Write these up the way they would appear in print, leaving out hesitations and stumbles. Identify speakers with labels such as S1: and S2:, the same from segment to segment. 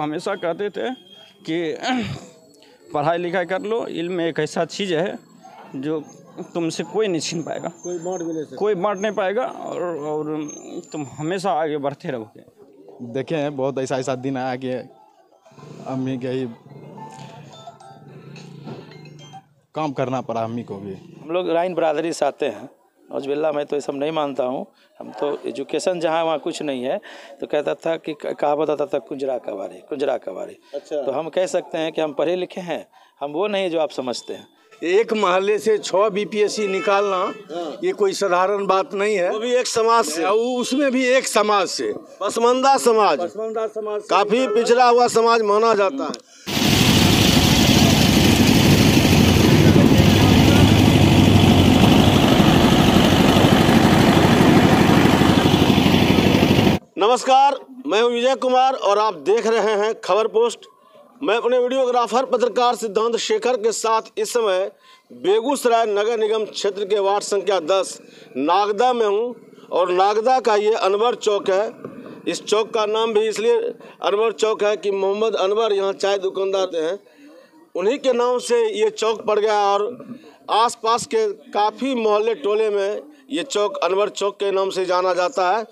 S1: हमेशा कहते थे कि पढ़ाई लिखाई कर लो, इल्म एक ऐसा चीज़ है जो तुमसे कोई नहीं छीन पाएगा, कोई बांट नहीं पाएगा, और तुम हमेशा आगे बढ़ते रहोगे।
S2: देखे हैं बहुत ऐसा दिन आया कि अम्मी के ही काम करना पड़ा, अम्मी को भी।
S3: हम लोग राइन बरादरी से आते हैं, नौजबिल्ला मैं तो ये सब नहीं मानता हूँ। हम तो एजुकेशन जहाँ वहाँ कुछ नहीं है, तो कहता था कि कहावत आता था कुंजरा कवारी। अच्छा। तो हम कह सकते हैं कि हम पढ़े लिखे हैं, हम वो नहीं जो आप समझते हैं।
S4: एक महल्ले से 6 बीपीएससी निकालना ये कोई साधारण बात नहीं है, वो भी एक समाज से, उसमें भी एक समाज से, पसमानदा समाज काफी पिछड़ा हुआ समाज माना जाता है। नमस्कार, मैं हूं विजय कुमार और आप देख रहे हैं खबर पोस्ट। मैं अपने वीडियोग्राफर पत्रकार सिद्धांत शेखर के साथ इस समय बेगूसराय नगर निगम क्षेत्र के वार्ड संख्या 10 नागदा में हूं, और नागदा का ये अनवर चौक है। इस चौक का नाम भी इसलिए अनवर चौक है कि मोहम्मद अनवर यहाँ चाय दुकानदार हैं, उन्हीं के नाम से ये चौक पड़ गया, और आसपास के काफ़ी मोहल्ले टोले में ये चौक अनवर चौक के नाम से जाना जाता है।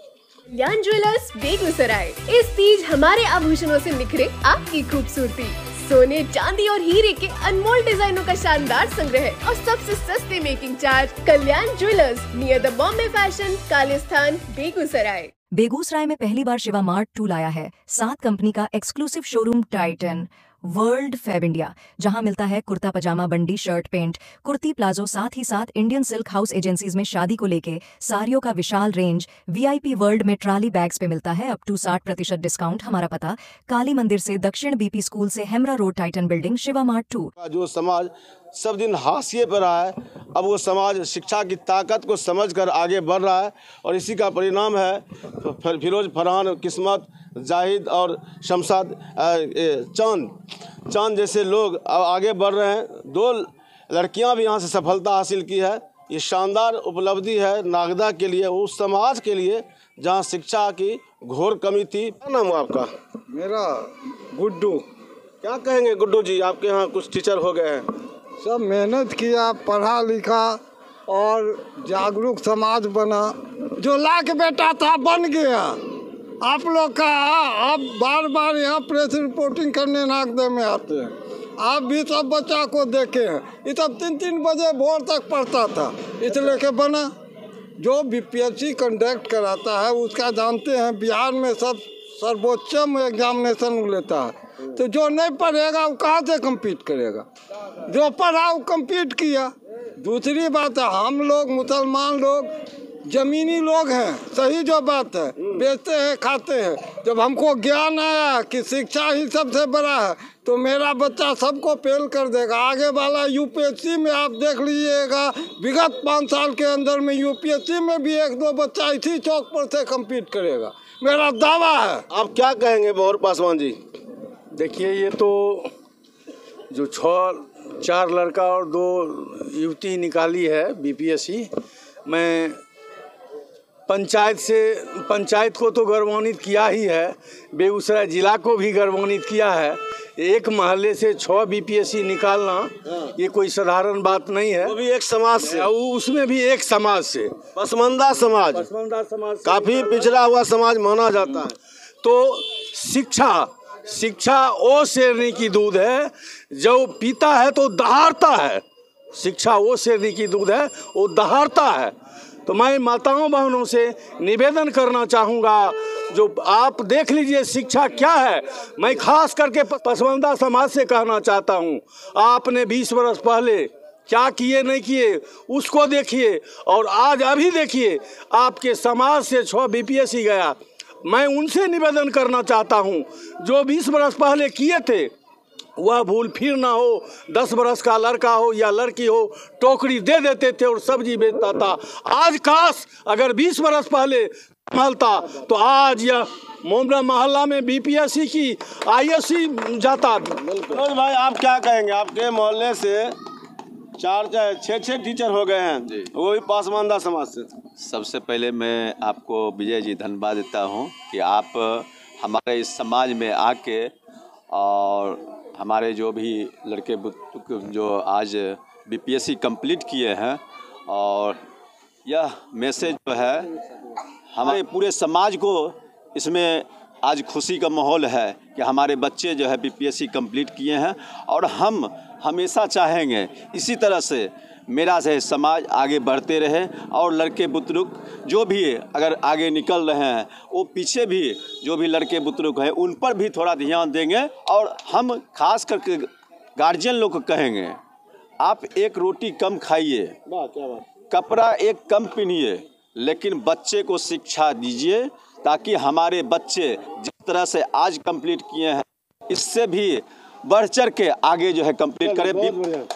S5: कल्याण ज्वेलर्स बेगूसराय, इस तीज हमारे आभूषणों से निखरे आपकी खूबसूरती। सोने, चांदी और हीरे के अनमोल डिजाइनों का शानदार संग्रह और सबसे सस्ते making charge. Kalyan Jewellers near the Bombay Fashion, Kalisthan, Begusarai.
S6: Begusarai में पहली बार शिवा मार्ट 2 लाया है 7 कंपनी का exclusive showroom Titan World Fabindia, जहां मिलता है कुर्ता पजामा, बंडी, शर्ट, पेंट, कुर्ती, प्लाजो, साथ ही साथ इंडियन सिल्क हाउस एजेंसीज में शादी को लेके साड़ियों का विशाल रेंज। वीआईपी वर्ल्ड में ट्राली बैग्स पे मिलता है अप टू 60% डिस्काउंट। हमारा पता काली मंदिर से दक्षिण बीपी स्कूल से Hemra road, Titan building, Shiva Mart 2।
S4: जो समाज सब दिन हाशिए पर रहा है, अब वो समाज शिक्षा की ताकत को समझकर आगे बढ़ रहा है, और इसी का परिणाम है फिरोज, फरहान, किस्मत, जाहिद और शमशाद, चांद जैसे लोग अब आगे बढ़ रहे हैं। 2 लड़कियां भी यहाँ से सफलता हासिल की है। ये शानदार उपलब्धि है नागदा के लिए, उस समाज के लिए जहाँ शिक्षा की घोर कमी थी। क्या नाम है आपका?
S7: मेरा गुड्डू।
S4: क्या कहेंगे गुड्डू जी, आपके यहाँ कुछ टीचर हो गए हैं?
S7: सब मेहनत किया, पढ़ा लिखा और जागरूक समाज बना। जो लायक बेटा था बन गया। आप लोग का आप बार यहाँ प्रेस रिपोर्टिंग करने नागदे में आते हैं, आप भी सब बच्चा को देखे हैं। ये सब 3-3 बजे भोर तक पढ़ता था, इसलिए के बना। जो बीपीएससी कंडक्ट कराता है उसका जानते हैं बिहार में सब सर्वोच्चम एग्जामिनेशन लेता है, तो जो नहीं पढ़ेगा वो कहाँ से कम्पीट करेगा? जो पढ़ा वो कम्पीट किया। दूसरी बात है, हम लोग मुसलमान लोग जमीनी लोग हैं, सही जो बात है, बेचते हैं, खाते हैं। जब हमको ज्ञान आया कि शिक्षा ही सबसे बड़ा है, तो मेरा बच्चा सबको फेल कर देगा। आगे वाला यूपीएससी में आप देख लीजिएगा, विगत 5 साल के अंदर में यूपीएससी में भी 1-2 बच्चा इसी चौक पर से कम्पीट करेगा, मेरा दावा है।
S4: आप क्या कहेंगे मोहर पासवान जी?
S8: देखिए, ये तो जो 4 लड़का और 2 युवती निकाली है बीपीएससी, मैं पंचायत को तो गौरवान्वित किया ही है, बेगूसराय जिला को भी गौरवान्वित किया है। एक महल्ले से 6 बीपीएससी निकालना ये कोई साधारण बात नहीं है,
S4: वो भी एक समाज से,
S8: उसमें भी एक समाज से,
S4: पसमानदा समाज काफी पिछड़ा हुआ समाज माना जाता है।
S8: तो शिक्षा वो शेरनी की दूध है, जो पीता है तो दहाड़ता है। शिक्षा वो शेरनी की दूध है, वो दहाड़ता है। तो मैं माताओं बहनों से निवेदन करना चाहूँगा, जो आप देख लीजिए शिक्षा क्या है। मैं खास करके पसमानदा समाज से कहना चाहता हूँ, आपने 20 वर्ष पहले क्या किए नहीं किए उसको देखिए, और आज अभी देखिए आपके समाज से 6 बीपीएससी गया। मैं उनसे निवेदन करना चाहता हूँ, जो 20 वर्ष पहले किए थे वह भूल फिर ना हो। 10 वर्ष का लड़का हो या लड़की हो, टोकरी दे देते थे और सब्जी बेचता था। आज काश अगर 20 वर्ष पहले संभालता तो आज यह मोहल्ला में बीपीएससी की आईएससी जाता।
S4: तो भाई आप क्या कहेंगे? आपके मोहल्ले से 4-6 टीचर हो गए हैं, वो भी पसमानदा समाज से।
S9: सबसे पहले मैं आपको विजय जी धन्यवाद देता हूं कि आप हमारे इस समाज में आके और हमारे जो भी लड़के जो आज बीपीएससी कंप्लीट किए हैं, और यह मैसेज जो है हमारे पूरे समाज को इसमें आज खुशी का माहौल है कि हमारे बच्चे जो है बीपीएससी कंप्लीट किए हैं। और हम हमेशा चाहेंगे इसी तरह से मेरा से समाज आगे बढ़ते रहे, और लड़के बुतरुक जो भी अगर आगे निकल रहे हैं वो पीछे भी जो भी लड़के बुतरुक हैं उन पर भी थोड़ा ध्यान देंगे। और हम खास करके गार्जियन लोग को कहेंगे, आप एक रोटी कम खाइए, कपड़ा एक कम पहनिए, लेकिन बच्चे को शिक्षा दीजिए, ताकि हमारे बच्चे जिस तरह से आज कंप्लीट किए हैं इससे भी बढ़ चढ़ के आगे जो है कंप्लीट करें।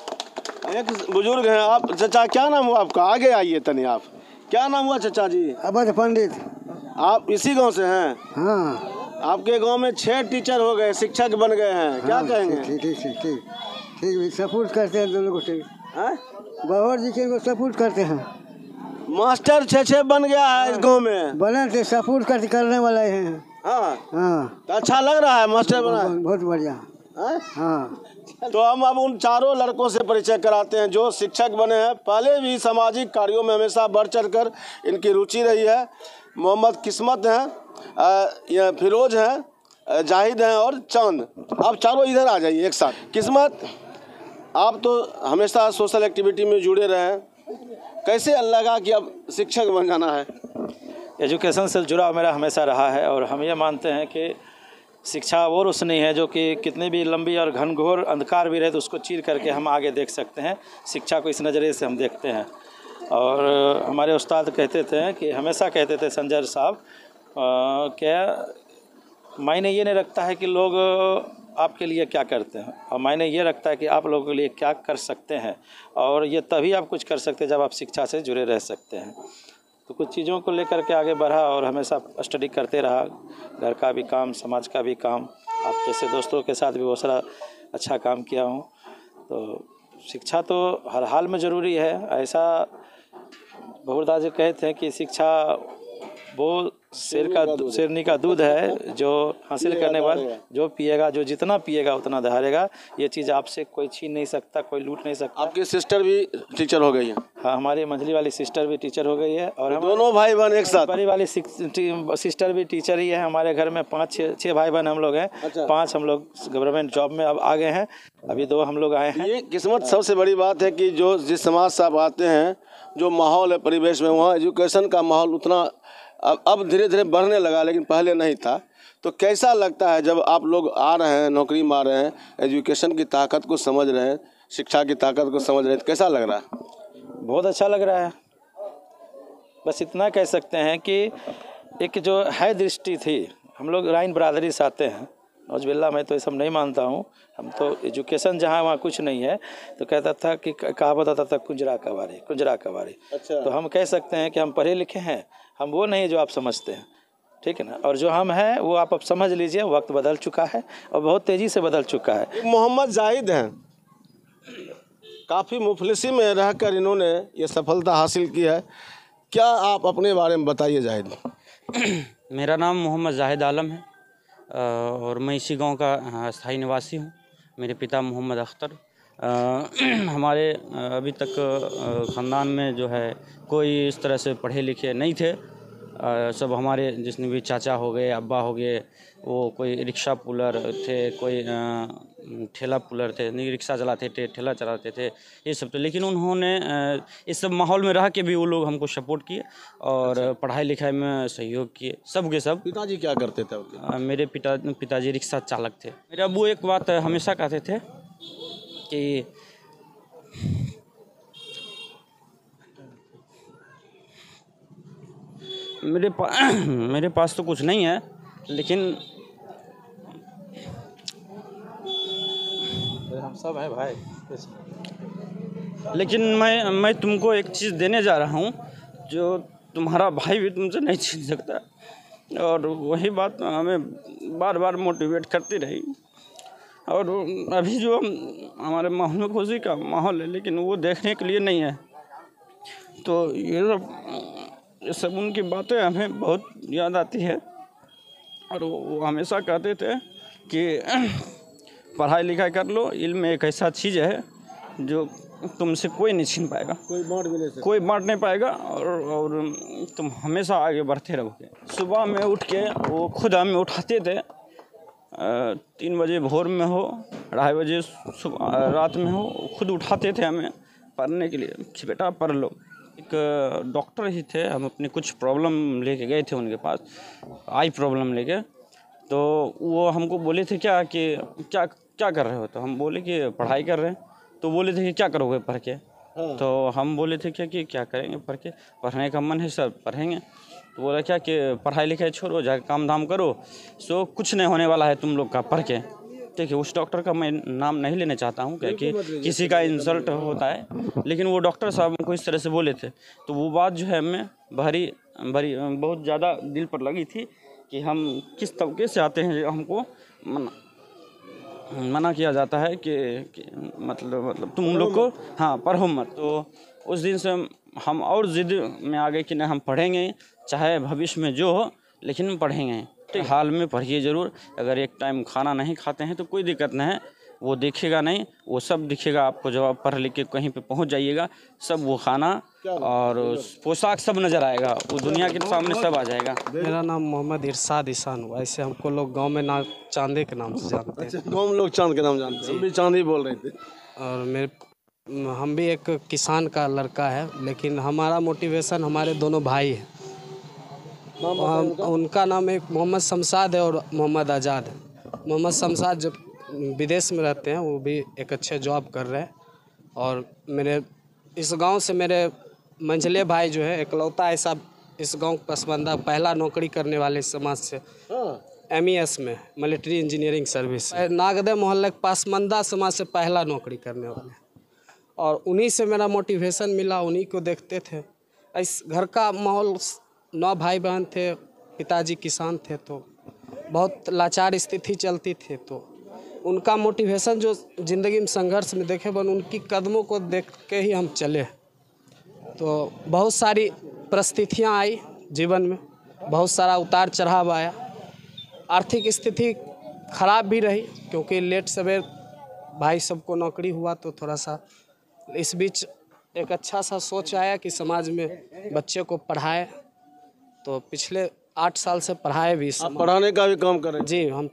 S4: एक बुजुर्ग हैं आप, चाचा क्या नाम हुआ आपका? आगे आइए तनी। आप क्या नाम हुआ चाचा जी?
S7: अवध पंडित।
S4: आप इसी गांव से हैं?
S7: हाँ।
S4: आपके गांव में 6 टीचर हो गए, शिक्षक बन गए हैं, क्या कहेंगे?
S7: ठीक सपोर्ट करते हैं दोनों को। बाबा जी के सपोर्ट करते हैं।
S4: मास्टर 6 बन गया है इस गांव में।
S7: बने थे, सपोर्ट करने वाले हैं।
S4: हाँ। तो अच्छा लग रहा है मास्टर बना?
S7: बहुत बढ़िया। हाँ।
S4: तो हम अब उन चारों लड़कों से परिचय कराते हैं जो शिक्षक बने हैं। पहले भी सामाजिक कार्यों में हमेशा बढ़ चढ़कर इनकी रुचि रही है। मोहम्मद किस्मत हैं, फिरोज हैं, जाहिद हैं और चांद। आप चारों इधर आ जाइए एक साथ। किस्मत, आप तो हमेशा सोशल एक्टिविटी में जुड़े रहे हैं, कैसे लगा कि अब शिक्षक बन जाना है?
S3: एजुकेशन से जुड़ाव मेरा हमेशा रहा है, और हम ये मानते हैं कि शिक्षा वो रोशनी है जो कि कितनी भी लंबी और घनघोर अंधकार भी रहे तो उसको चीर करके हम आगे देख सकते हैं। शिक्षा को इस नज़रिए से हम देखते हैं। और हमारे उस्ताद कहते थे कि हमेशा कहते थे संजय साहब, क्या मायने ये नहीं रखता है कि लोग आपके लिए क्या करते हैं, और मायने ये रखता है कि आप लोगों के लिए क्या कर सकते हैं। और ये तभी आप कुछ कर सकते हैं जब आप शिक्षा से जुड़े रह सकते हैं। तो कुछ चीज़ों को लेकर के आगे बढ़ा और हमेशा स्टडी करते रहा, घर का भी काम, समाज का भी काम। आप जैसे दोस्तों के साथ भी बहुत सारा अच्छा काम किया हूँ। तो शिक्षा तो हर हाल में ज़रूरी है। ऐसा बहुरदास जी कहते हैं कि शिक्षा वो शेरनी का दूध है जो हासिल करने के बाद जो पिएगा, जो जितना पिएगा उतना दहाड़ेगा। ये चीज़ आपसे कोई छीन नहीं सकता, कोई लूट नहीं सकता।
S4: आपकी सिस्टर भी टीचर हो गई है?
S3: हाँ, हमारी मंझली वाली सिस्टर भी टीचर हो गई है, और हम
S4: दोनों भाई बहन एक साथ?
S3: बड़ी वाली सिस्टर भी टीचर ही है। हमारे घर में 5-6 भाई बहन हम लोग हैं।
S4: अच्छा।
S3: 5 हम लोग गवर्नमेंट जॉब में अब आ गए हैं, अभी 2 हम लोग आए हैं।
S4: ये किस्मत सबसे बड़ी बात है कि जो जिस समाज से आप आते हैं, जो माहौल है परिवेश में, वहाँ एजुकेशन का माहौल उतना अब धीरे धीरे बढ़ने लगा, लेकिन पहले नहीं था। तो कैसा लगता है जब आप लोग आ रहे हैं, नौकरी में आ रहे हैं, एजुकेशन की ताकत को समझ रहे हैं, शिक्षा की ताकत को समझ रहे हैं, तो कैसा लग रहा है?
S3: बहुत अच्छा लग रहा है। बस इतना कह सकते हैं कि एक जो है दृष्टि थी, हम लोग राइन बरादरी से आते हैं। नौजबिल्ला मैं तो ये सब नहीं मानता हूँ। हम तो एजुकेशन जहाँ वहाँ कुछ नहीं है, तो कहता था कि कहावत आता था कुंजरा कवारे, कुंजरा कवारे।
S4: अच्छा।
S3: तो हम कह सकते हैं कि हम पढ़े लिखे हैं, हम वो नहीं जो आप समझते हैं, ठीक है ना। और जो हम हैं वो आप अब समझ लीजिए, वक्त बदल चुका है और बहुत तेज़ी से बदल चुका है।
S4: मोहम्मद जाहिद हैं, काफ़ी मुफलिसी में रहकर इन्होंने ये सफलता हासिल की है। क्या आप अपने बारे में बताइए जाहिद?
S10: मेरा नाम मोहम्मद जाहिद आलम है और मैं इसी गांव का स्थायी निवासी हूं। मेरे पिता मोहम्मद अख्तर। हमारे अभी तक ख़ानदान में जो है कोई इस तरह से पढ़े लिखे नहीं थे। सब हमारे जितने भी चाचा हो गए, अब्बा हो गए, वो कोई रिक्शा पुलर थे, कोई ठेला पुलर थे, नहीं रिक्शा चलाते थे, ठेला चलाते थे, ये सब थे। लेकिन उन्होंने इस सब माहौल में रह के भी वो लोग हमको सपोर्ट किए और पढ़ाई लिखाई में सहयोग किए, सब के सब।
S4: पिताजी क्या करते थे?
S10: मेरे पिताजी रिक्शा चालक थे। मेरे अब्बू एक बात हमेशा कहते थे कि मेरे पास तो कुछ नहीं है, लेकिन
S3: हम सब हैं भाई।
S10: लेकिन मैं तुमको एक चीज़ देने जा रहा हूँ जो तुम्हारा भाई भी तुमसे नहीं छीन सकता। और वही बात हमें बार बार मोटिवेट करती रही। और अभी जो हमारे माहौल में खुशी का माहौल है, लेकिन वो देखने के लिए नहीं है। तो ये सब उनकी बातें हमें बहुत याद आती है। और वो हमेशा कहते थे कि
S1: पढ़ाई लिखाई कर लो। इल्म एक ऐसा चीज़ है जो तुमसे कोई नहीं छीन पाएगा, कोई बांट नहीं पाएगा, और तुम हमेशा आगे बढ़ते रहोगे। सुबह में उठ के वो खुद हमें उठाते थे, 3 बजे भोर में हो, 2:30 बजे सुबह रात में हो, खुद उठाते थे हमें पढ़ने के लिए कि बेटा पढ़ लो। एक डॉक्टर ही थे, हम अपनी कुछ प्रॉब्लम लेके गए थे उनके पास, आई प्रॉब्लम लेके, तो वो हमको बोले थे क्या कि क्या कर रहे हो, तो हम बोले कि पढ़ाई कर रहे हैं। तो बोले थे कि क्या करोगे पढ़ के, तो हम बोले थे क्या करेंगे पढ़ के, पढ़ने का मन है सर, पढ़ेंगे। तो बोला क्या कि पढ़ाई लिखाई छोड़ो, जाकर काम धाम करो, सो कुछ नहीं होने वाला है तुम लोग का पढ़ के। देखिए उस डॉक्टर का मैं नाम नहीं लेना चाहता हूँ क्योंकि किसी का इंसल्ट होता है, लेकिन वो डॉक्टर साहब हमको इस तरह से बोले थे। तो वो बात जो है हमें भारी बहुत ज़्यादा दिल पर लगी थी कि हम किस तरीके से आते हैं, हमको मना किया जाता है कि मतलब तुम लोग को हाँ पढ़ो मत। तो उस दिन से हम और ज़िद में आ गए कि नहीं हम पढ़ेंगे, चाहे भविष्य में जो हो, लेकिन पढ़ेंगे। हाल में पढ़िए ज़रूर। अगर एक टाइम खाना नहीं खाते हैं तो कोई दिक्कत नहीं है, वो दिखेगा नहीं, वो सब दिखेगा आपको। जब आप पढ़ लिख के कहीं पे पहुंच जाइएगा, सब वो खाना और पोशाक सब नज़र आएगा, वो दुनिया के सामने सब आ जाएगा।
S11: मेरा नाम मोहम्मद इरशाद ईसान हुआ, ऐसे हमको लोग गांव में ना चांदे के नाम से जानते हैं।
S4: अच्छा, गाँव में लोग चांद के नाम जानते हैं, हम भी चांद ही बोल रहे थे।
S11: और हम भी एक किसान का लड़का है, लेकिन हमारा मोटिवेशन हमारे दोनों भाई हैं। उनका नाम एक मोहम्मद शमशाद है और मोहम्मद आज़ाद है। मोहम्मद शमशाद जब विदेश में रहते हैं, वो भी एक अच्छे जॉब कर रहे हैं। और मेरे इस गांव से मेरे मंझले भाई जो है इकलौता ऐसा इस गांव पसमानदा पहला नौकरी करने वाले समाज से MES में मिलिट्री इंजीनियरिंग सर्विस नागदे मोहल्ले के पसमानदा समाज से पहला नौकरी करने वाले। और उन्हीं से मेरा मोटिवेशन मिला, उन्हीं को देखते थे। इस घर का माहौल 9 भाई बहन थे, पिताजी किसान थे, तो बहुत लाचार स्थिति चलती थी। तो उनका मोटिवेशन जो ज़िंदगी में संघर्ष में देखे बन, उनकी कदमों को देख के ही हम चले। तो बहुत सारी परिस्थितियाँ आई जीवन में, बहुत सारा उतार चढ़ाव आया। आर्थिक स्थिति खराब भी रही क्योंकि लेट सवेर भाई सबको नौकरी हुआ, तो थोड़ा सा इस बीच एक अच्छा सा सोच आया कि समाज में बच्चे को पढ़ाए। तो पिछले 8 साल से पढ़ाए भी।
S4: पढ़ाने का भी काम करें?
S11: जी, हम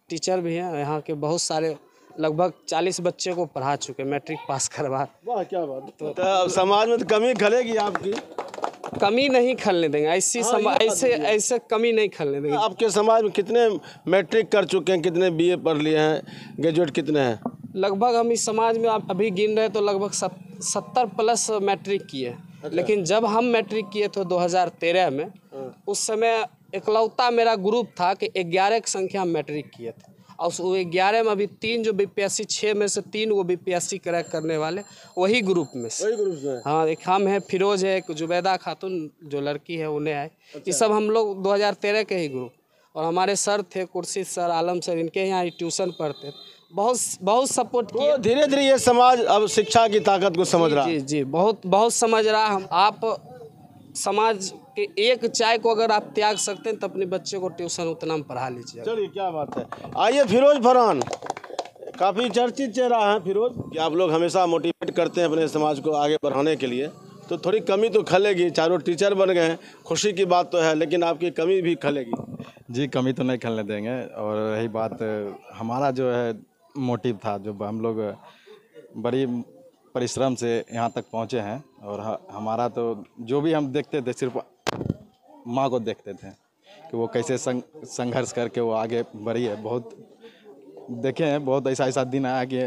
S11: टीचर भी हैं। यहाँ के बहुत सारे लगभग 40 बच्चे को पढ़ा चुके, मैट्रिक पास करवा।
S4: वाह क्या बात। तो समाज में तो कमी खलेगी आपकी?
S11: कमी नहीं खलने देंगे, ऐसे कमी नहीं खलने देंगे।
S4: आपके समाज में कितने मैट्रिक कर चुके हैं, कितने BA पढ़ लिए हैं, ग्रेजुएट कितने हैं?
S11: लगभग हम इस समाज में आप अभी गिन रहे तो लगभग 70+ मैट्रिक किए। अच्छा। लेकिन जब हम मैट्रिक किए थे 2013 में, उस समय इकलौता मेरा ग्रुप था कि 11 की संख्या हम मैट्रिक किए थे। और उस 11 में अभी 3 जो BPSC 6 में से 3 वो BPSC क्रैक करने वाले वही ग्रुप में से। हाँ, एक हम है, फिरोज है, एक जुबैदा खातून जो लड़की है, उन्हें है। अच्छा। ये सब हम लोग 2013 के ही ग्रुप। और हमारे सर थे कुर्सी सर, आलम सर, इनके यहाँ ट्यूशन पढ़ते, बहुत सपोर्ट किया।
S4: धीरे धीरे ये समाज अब शिक्षा की ताकत को समझ रहा है।
S11: जी, बहुत समझ रहा है। आप समाज के एक चाय को अगर आप त्याग सकते हैं तो अपने बच्चे को ट्यूशन उतना में पढ़ा लीजिए।
S4: चलिए क्या बात है। आइए फिरोज फरहान, काफ़ी चर्चित चेहरा है फिरोज, कि आप लोग हमेशा मोटिवेट करते हैं अपने समाज को आगे बढ़ाने के लिए। तो थोड़ी कमी तो खलेगी, चारों टीचर बन गए हैं, खुशी की बात तो है, लेकिन आपकी कमी भी खलेगी।
S2: जी, कमी तो नहीं खलने देंगे। और रही बात हमारा जो है मोटिव था, जो हम लोग बड़ी परिश्रम से यहाँ तक पहुँचे हैं। और हमारा तो जो भी हम देखते थे सिर्फ माँ को देखते थे कि वो कैसे संघर्ष करके वो आगे बढ़ी है। बहुत देखे हैं, बहुत ऐसा दिन आया कि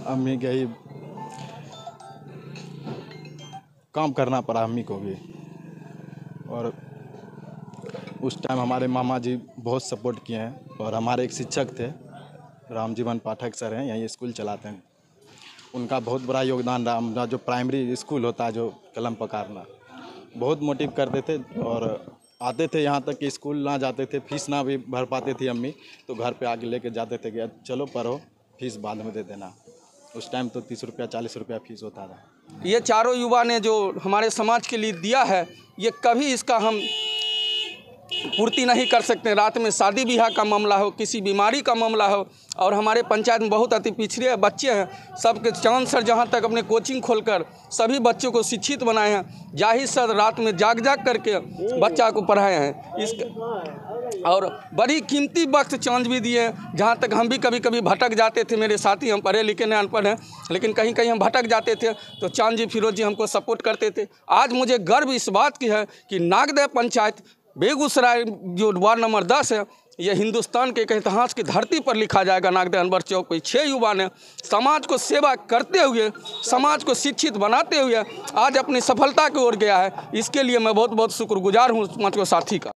S2: अम्मी के ही काम करना पड़ा, अम्मी को भी। और उस टाइम हमारे मामा जी बहुत सपोर्ट किए हैं। और हमारे एक शिक्षक थे, रामजीवन पाठक सर हैं, यहीं स्कूल चलाते हैं, उनका बहुत बड़ा योगदान रहा। हमारा जो प्राइमरी स्कूल होता है, जो कलम पकारना, बहुत मोटिव करते थे। और आते थे यहाँ तक कि स्कूल ना जाते थे, फीस ना भी भर पाते थे अम्मी, तो घर पे आके लेके जाते थे कि चलो पढ़ो, फीस बाद में दे देना। उस टाइम तो 30 रुपया 40 रुपया फीस होता था।
S12: ये चारों युवा ने जो हमारे समाज के लिए दिया है, ये कभी इसका हम पूर्ति नहीं कर सकते। रात में शादी ब्याह का मामला हो, किसी बीमारी का मामला हो, और हमारे पंचायत में बहुत अति पिछड़े बच्चे हैं। सबके चांद सर जहाँ तक अपने कोचिंग खोलकर सभी बच्चों को शिक्षित बनाए हैं। जाहिर सर रात में जाग करके बच्चा को पढ़ाए हैं। और बड़ी कीमती वक्त चांद भी दिए, जहाँ तक हम भी कभी कभी भटक जाते थे। मेरे साथी हम पढ़े लिखे नहीं अनपढ़ हैं, लेकिन कहीं कहीं हम भटक जाते थे तो चांद जी फिरोज जी हमको सपोर्ट करते थे। आज मुझे गर्व इस बात की है कि नागदह पंचायत बेगूसराय जो वार्ड नंबर 10 है, ये हिंदुस्तान के एक इतिहास की धरती पर लिखा जाएगा। नागदह अनवर चौक पर 6 युवा ने समाज को सेवा करते हुए, समाज को शिक्षित बनाते हुए आज अपनी सफलता की ओर गया है। इसके लिए मैं बहुत बहुत शुक्रगुजार हूँ पांचों साथी का।